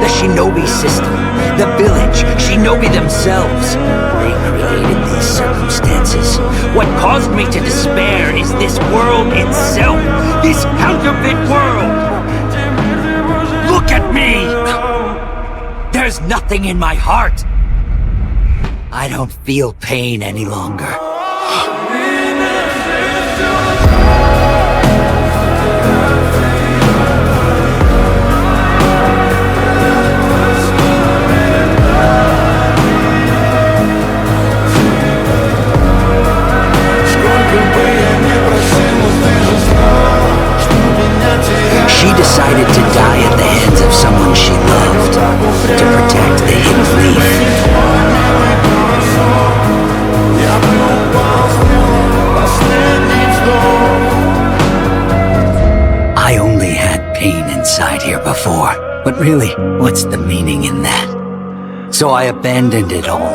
the shinobi system, the village, shinobi themselves. They created these circumstances. What caused me to despair is this world itself, this counterfeit world. Look at me! There's nothing in my heart. I don't feel pain any longer. She decided to die at the hands of someone she loved, to protect the hidden leaf. I only had pain inside here before, but really, what's the meaning in that? So I abandoned it all.